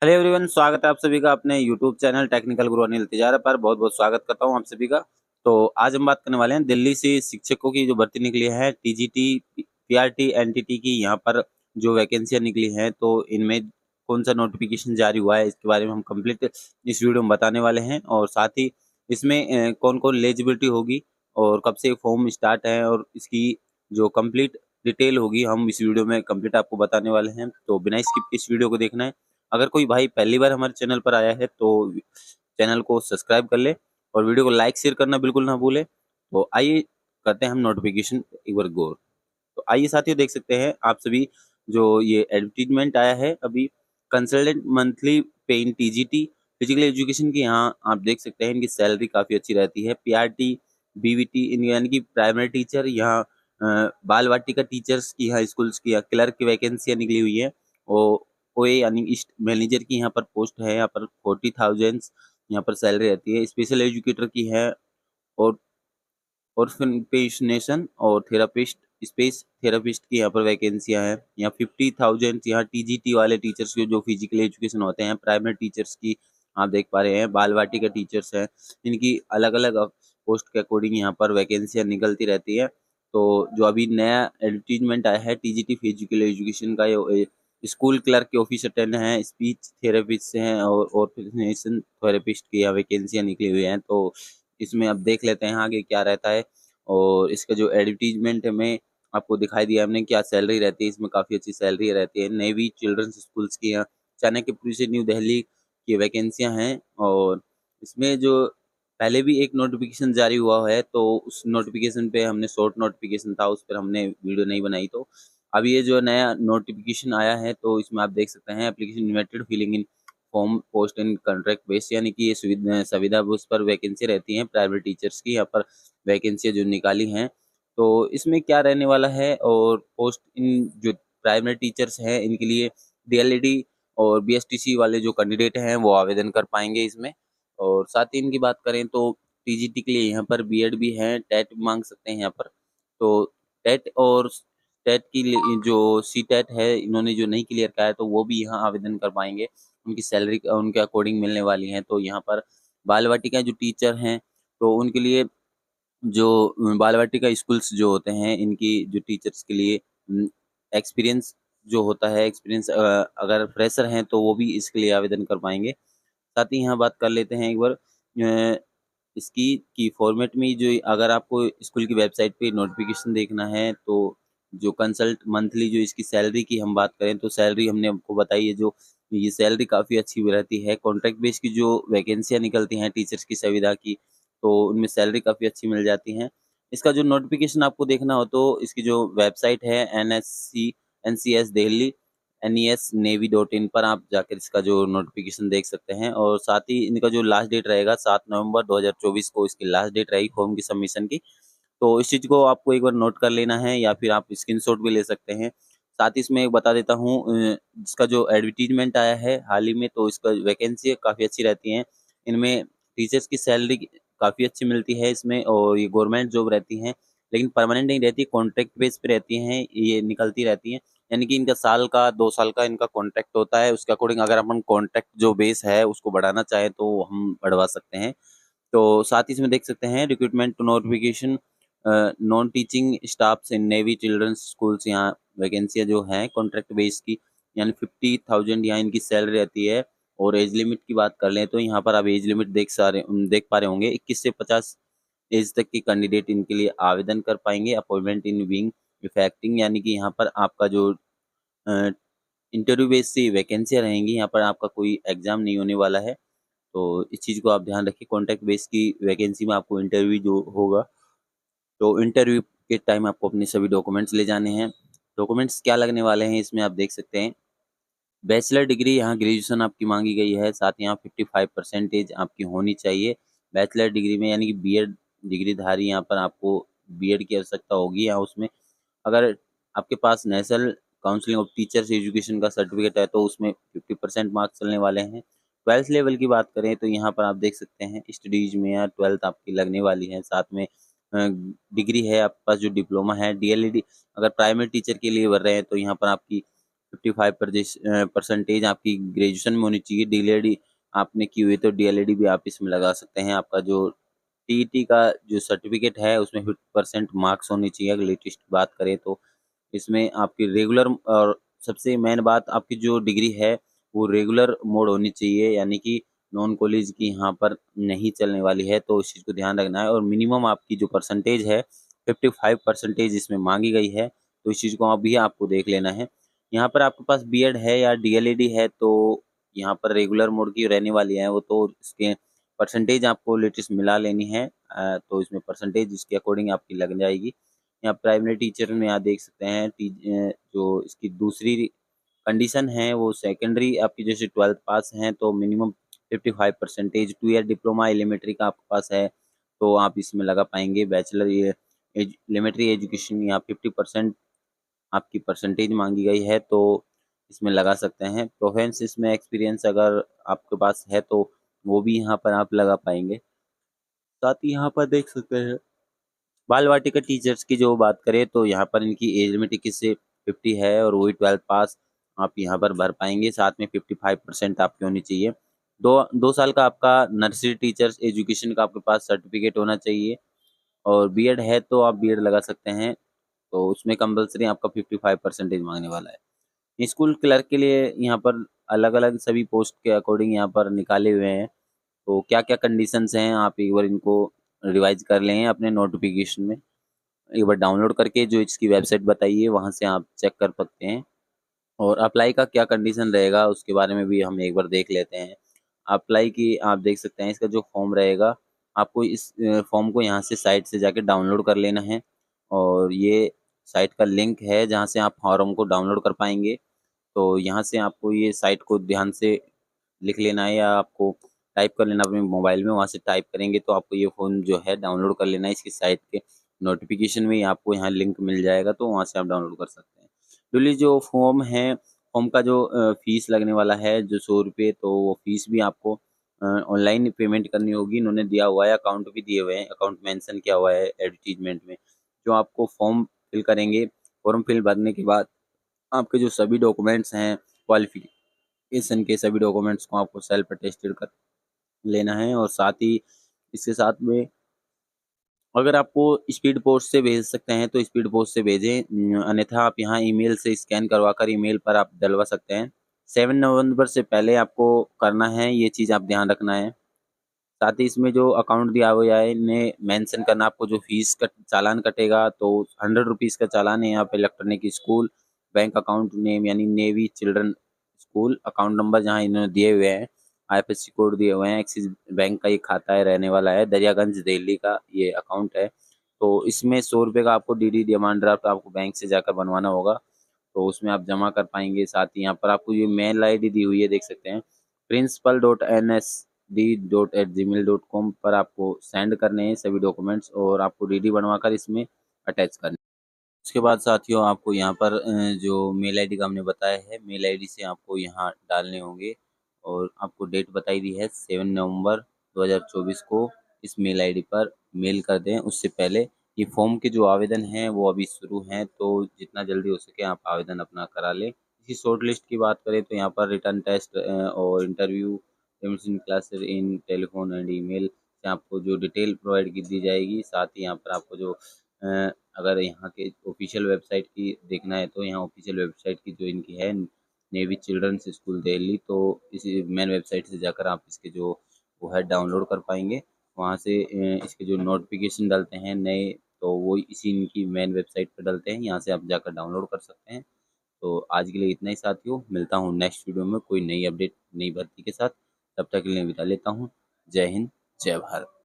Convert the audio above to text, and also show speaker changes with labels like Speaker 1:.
Speaker 1: Hello everyone, स्वागत है आप सभी का अपने यूट्यूब चैनल टेक्निकल गुरु अनिल तिजारा पर। बहुत बहुत स्वागत करता हूं आप सभी का। तो आज हम बात करने वाले हैं दिल्ली से शिक्षकों की जो भर्ती निकली है, टीजीटी, पीआरटी, एनटीटी की। यहाँ पर जो वैकेंसियां निकली हैं, तो इनमें कौन सा नोटिफिकेशन जारी हुआ है, इसके बारे में हम कंप्लीट इस वीडियो में बताने वाले हैं। और साथ ही इसमें कौन कौन एलिजिबिलिटी होगी और कब से फॉर्म स्टार्ट है, और इसकी जो कंप्लीट डिटेल होगी हम इस वीडियो में कंप्लीट आपको बताने वाले हैं। तो बिना स्किप इस वीडियो को देखना है। अगर कोई भाई पहली बार हमारे चैनल पर आया है तो चैनल को सब्सक्राइब कर ले और वीडियो को लाइक शेयर करना बिल्कुल ना भूले। तो आइए करते हैं हम नोटिफिकेशन एक बार गौर। तो आइए साथियों, देख सकते हैं आप सभी जो ये एडवर्टीजमेंट आया है अभी, कंसल्टेंट मंथली पे इन टीजीटी फिजिकल एजुकेशन की। यहाँ आप देख सकते हैं इनकी सैलरी काफ़ी अच्छी रहती है। पीआरटी, बीवीटी इन यानी कि प्राइमरी टीचर, यहाँ बाल वाटिका टीचर्स की, यहाँ स्कूल्स की क्लर्क की वैकेंसियाँ निकली हुई है। और ओए यानी ईस्ट मैनेजर की यहाँ पर पोस्ट है। यहाँ पर 40,000 यहाँ पर सैलरी रहती है। स्पेशल एजुकेटर की है, और ऑर्फनेशन और थेरापिस्ट, स्पेस थेरापिस्ट की यहाँ पर वैकेंसियाँ हैं। यहाँ 50,000 यहाँ टीजीटी वाले टीचर्स के जो फिजिकल एजुकेशन होते हैं, प्राइमरी टीचर्स की आप देख पा रहे हैं। बाल वाटिका टीचर्स हैं, इनकी अलग अलग पोस्ट के अकॉर्डिंग यहाँ पर वैकेंसियाँ निकलती रहती है। तो जो अभी नया एडवर्टीजमेंट आया है टीजीटी फिजिकल एजुकेशन का, ये स्कूल क्लर्क के ऑफिस अटेंड हैं, स्पीच थेरेपिस्ट हैं और ऑर्फनेशन थेरेपिस्ट की यहाँ वैकेंसियाँ निकली हुई हैं। तो इसमें अब देख लेते हैं आगे क्या रहता है। और इसका जो एडवर्टीजमेंट में आपको दिखाई दिया हमने क्या सैलरी रहती है, इसमें काफ़ी अच्छी सैलरी रहती है। नेवी चिल्ड्रंस स्कूल्स की यहाँ चाणक्यपुरी से न्यू दिल्ली की वैकेंसियाँ हैं। और इसमें जो पहले भी एक नोटिफिकेशन जारी हुआ है, तो उस नोटिफिकेशन पे हमने शॉर्ट नोटिफिकेशन था, उस पर हमने वीडियो नहीं बनाई। तो अब ये जो नया नोटिफिकेशन आया है, तो इसमें आप देख सकते हैं application invited filling in form post and contract base, यानी कि ये सुविधा उस पर वैकेंसी रहती है प्राइवेट टीचर्स की। यहाँ पर वैकेंसी जो निकाली हैं, तो इसमें क्या रहने वाला है। और पोस्ट इन जो प्राइमरी टीचर्स हैं इनके लिए डीएलएडी और बीएसटीसी वाले जो कैंडिडेट हैं वो आवेदन कर पाएंगे इसमें। और साथ ही इनकी बात करें तो टीजीटी के लिए यहाँ पर बीएड भी है, टेट भी मांग सकते हैं यहाँ पर। तो टेट और टेट की जो सी टेट है इन्होंने जो नहीं क्लियर किया है, तो वो भी यहाँ आवेदन कर पाएंगे। उनकी सैलरी उनके अकॉर्डिंग मिलने वाली है। तो यहाँ पर बाल वाटिका जो टीचर हैं, तो उनके लिए जो बाल वाटिका स्कूल्स जो होते हैं, इनकी जो टीचर्स के लिए एक्सपीरियंस जो होता है, एक्सपीरियंस अगर फ्रेशर हैं तो वो भी इसके लिए आवेदन कर पाएंगे। साथ ही यहाँ बात कर लेते हैं एक बार इसकी की फॉर्मेट में। जो अगर आपको स्कूल की वेबसाइट पे नोटिफिकेशन देखना है, तो जो कंसल्ट मंथली जो इसकी सैलरी की हम बात करें, तो सैलरी हमने आपको बताई है। जो ये सैलरी काफ़ी अच्छी भी रहती है। कॉन्ट्रैक्ट बेस की जो वैकेंसियाँ निकलती हैं टीचर्स की सुविधा की, तो उनमें सैलरी काफ़ी अच्छी मिल जाती हैं। इसका जो नोटिफिकेशन आपको देखना हो, तो इसकी जो वेबसाइट है NCS दिल्ली NESNavy.in पर आप जाकर इसका जो नोटिफिकेशन देख सकते हैं। और साथ ही इनका जो लास्ट डेट रहेगा 7 नवंबर 2024 को इसकी लास्ट डेट रहेगी फॉर्म की सबमिशन की। तो इस चीज़ को आपको एक बार नोट कर लेना है, या फिर आप स्क्रीनशॉट भी ले सकते हैं। साथ ही इसमें एक बता देता हूँ, इसका जो एडवर्टीजमेंट आया है हाल ही में, तो इसका वैकेंसी काफ़ी अच्छी रहती हैं। इनमें टीचर्स की सैलरी काफ़ी अच्छी मिलती है इसमें, और ये गवर्नमेंट जॉब रहती हैं, लेकिन परमानेंट नहीं रहती, कॉन्ट्रैक्ट बेस पे रहती हैं, ये निकलती रहती हैं। यानी कि इनका साल का 2 साल का इनका कॉन्ट्रैक्ट होता है। उसके अकॉर्डिंग अगर अपन कॉन्ट्रैक्ट जो बेस है उसको बढ़ाना चाहें तो हम बढ़वा सकते हैं। तो साथ ही इसमें देख सकते हैं recruitment notification non teaching staffs in navy childrens schools, यहाँ वैकेंसियाँ जो हैं कॉन्ट्रैक्ट बेस की, यानी 50,000 यहाँ इनकी सैलरी रहती है। और एज लिमिट की बात कर लें, तो यहाँ पर आप एज लिमिट देख पा रहे होंगे, 21 से 50 एज तक के कैंडिडेट इनके लिए आवेदन कर पाएंगे। अपॉइंटमेंट इन विंग इफेक्टिंग, यानी कि यहाँ पर आपका जो इंटरव्यू बेस से वैकेंसियाँ रहेंगी, यहाँ पर आपका कोई एग्ज़ाम नहीं होने वाला है। तो इस चीज़ को आप ध्यान रखिए। कॉन्ट्रैक्ट बेस की वैकेंसी में आपको इंटरव्यू जो होगा, तो इंटरव्यू के टाइम आपको अपने सभी डॉक्यूमेंट्स ले जाने हैं। डॉक्यूमेंट्स क्या लगने वाले हैं इसमें आप देख सकते हैं। बैचलर डिग्री, यहाँ ग्रेजुएशन आपकी मांगी गई है। साथ ही यहाँ 55% आपकी होनी चाहिए बैचलर डिग्री में, यानी कि बीएड डिग्रीधारी यहाँ पर आपको बीएड की आवश्यकता होगी। या उसमें अगर आपके पास national counselling of teachers education का सर्टिफिकेट है, तो उसमें 50% मार्क्स चलने वाले हैं। 12th लेवल की बात करें, तो यहाँ पर आप देख सकते हैं स्टडीज में या 12th आपकी लगने वाली है। साथ में डिग्री है आपके पास, जो डिप्लोमा है, डीएलईडी अगर प्राइमरी टीचर के लिए भर रहे हैं, तो यहाँ पर आपकी 55 परसेंटेज आपकी ग्रेजुएशन में होनी चाहिए। डीएलएड आपने की हुई तो डीएलएड भी आप इसमें लगा सकते हैं। आपका जो टीईटी का जो सर्टिफिकेट है उसमें 50% मार्क्स होने चाहिए। अगर लेटेस्ट की बात करें तो इसमें आपकी रेगुलर और सबसे मेन बात आपकी जो डिग्री है वो रेगुलर मोड होनी चाहिए, यानी कि नॉन कॉलेज की यहाँ पर नहीं चलने वाली है, तो इस चीज़ को ध्यान रखना है। और मिनिमम आपकी जो परसेंटेज है 55 परसेंटेज इसमें मांगी गई है, तो इस चीज़ को अभी आपको देख लेना है। यहाँ पर आपके पास बीएड है या डीएलएड है तो यहाँ पर रेगुलर मोड की रहने वाली है वो, तो इसके परसेंटेज आपको लेटेस्ट मिला लेनी है। तो इसमें परसेंटेज इसके अकॉर्डिंग आपकी लग जाएगी। यहाँ प्राइमरी टीचर में आप देख सकते हैं जो इसकी दूसरी कंडीशन है वो सेकेंडरी आपकी जैसे 12th पास हैं तो minimum 55 percentage, 2 year diploma elementary का आपके पास है तो आप इसमें लगा पाएंगे। बैचलर ये एलिमेंट्री एजुकेशन यहाँ 50% आपकी परसेंटेज मांगी गई है तो इसमें लगा सकते हैं। प्रोफेंस इसमें एक्सपीरियंस अगर आपके पास है तो वो भी यहाँ पर आप लगा पाएंगे। साथ ही यहाँ पर देख सकते हैं बाल वाटिका टीचर्स की जो बात करें तो यहाँ पर इनकी एज लिमिट 21 से 50 है और वही 12th पास आप यहाँ पर भर पाएंगे। साथ में 55% आपकी होनी चाहिए। 2 साल का आपका नर्सरी टीचर्स एजुकेशन का आपके पास सर्टिफिकेट होना चाहिए और बीएड है तो आप बीएड लगा सकते हैं, तो उसमें कंपलसरी आपका 55 परसेंटेज मांगने वाला है। स्कूल क्लर्क के लिए यहाँ पर अलग अलग सभी पोस्ट के अकॉर्डिंग यहाँ पर निकाले हुए हैं, तो क्या क्या कंडीशंस हैं आप एक बार इनको रिवाइज कर लें अपने नोटिफिकेशन में। एक बार डाउनलोड करके जो इसकी वेबसाइट बताइए वहाँ से आप चेक कर सकते हैं। और अप्लाई का क्या कंडीशन रहेगा उसके बारे में भी हम एक बार देख लेते हैं। अप्लाई की आप देख सकते हैं इसका जो फॉर्म रहेगा आपको इस फॉर्म को यहाँ से साइट से जाके डाउनलोड कर लेना है और ये साइट का लिंक है जहाँ से आप फॉर्म को डाउनलोड कर पाएंगे। तो यहाँ से आपको ये साइट को ध्यान से लिख लेना है या आपको टाइप कर लेना अपने मोबाइल में, वहाँ से टाइप करेंगे तो आपको ये फ़ोन जो है डाउनलोड कर लेना है। इसकी साइट के नोटिफिकेशन में ही आपको यहाँ लिंक मिल जाएगा तो वहाँ से आप डाउनलोड कर सकते हैं। डुली जो फॉर्म है, फॉर्म का जो फीस लगने वाला है जो 100 रुपये, तो वो फीस भी आपको ऑनलाइन पेमेंट करनी होगी। इन्होंने दिया हुआ है, अकाउंट भी दिए हुए हैं, अकाउंट मेंशन किया हुआ है एडवर्टीजमेंट में। जो आपको फॉर्म फिल करेंगे, फॉर्म फिल भरने के बाद आपके जो सभी डॉक्यूमेंट्स हैं क्वालिफिकेशन के सभी डॉक्यूमेंट्स को आपको सेल्फ अटेस्टेड कर लेना है। और साथ ही इसके साथ में अगर आपको स्पीड पोस्ट से भेज सकते हैं तो स्पीड पोस्ट से भेजें, अन्यथा आप यहाँ ईमेल से स्कैन करवाकर ईमेल पर आप डलवा सकते हैं। 7 नवंबर से पहले आपको करना है, ये चीज़ आप ध्यान रखना है। साथ ही इसमें जो अकाउंट दिया हुआ है इन्हें मेंशन करना, आपको जो फीस का चालान कटेगा तो 100 रुपीज़ का चालान है यहाँ पे। Electronic school bank account name यानी navy children school, account number जहाँ इन्होंने दिए हुए हैं, आईएफएससी कोड दिए हुए हैं, एक्सिस बैंक का ये खाता है रहने वाला है, दरियागंज दिल्ली का ये अकाउंट है। तो इसमें 100 रुपये का आपको डीडी डिमांड ड्राफ्ट आपको बैंक से जाकर बनवाना होगा, तो उसमें आप जमा कर पाएंगे। साथ ही यहाँ पर आपको ये मेल आईडी दी हुई है, देख सकते हैं principal.nsd.@gmail.com पर आपको सेंड करने हैं सभी डॉक्यूमेंट्स और आपको डीडी बनवाकर इसमें अटैच करने हैं। उसके बाद साथियों आपको यहाँ पर जो मेल आईडी का हमने बताया है, मेल आईडी से आपको यहाँ डालने होंगे और आपको डेट बताई दी है 7 नवंबर 2024 को इस मेल आईडी पर मेल कर दें। उससे पहले ये फॉर्म के जो आवेदन हैं वो अभी शुरू हैं, तो जितना जल्दी हो सके आप आवेदन अपना करा लें। इसी शॉर्ट लिस्ट की बात करें तो यहाँ पर रिटर्न टेस्ट और interview classes in telephone and email से आपको जो डिटेल प्रोवाइड की दी जाएगी। साथ ही यहाँ पर आपको जो अगर यहाँ के ऑफिशियल वेबसाइट की देखना है तो यहाँ ऑफिशियल वेबसाइट की जो इनकी है नेवी चिल्ड्रंस स्कूल दिल्ली, तो इसी मेन वेबसाइट से जाकर आप इसके जो वो है डाउनलोड कर पाएंगे। वहाँ से इसके जो नोटिफिकेशन डलते हैं नए तो वो इसी इनकी मेन वेबसाइट पर डलते हैं, यहाँ से आप जाकर डाउनलोड कर सकते हैं। तो आज के लिए इतना ही साथियों, मिलता हूँ नेक्स्ट वीडियो में कोई नई अपडेट नई भर्ती के साथ। तब तक के लिए विदा लेता हूँ। जय हिंद, जय भारत।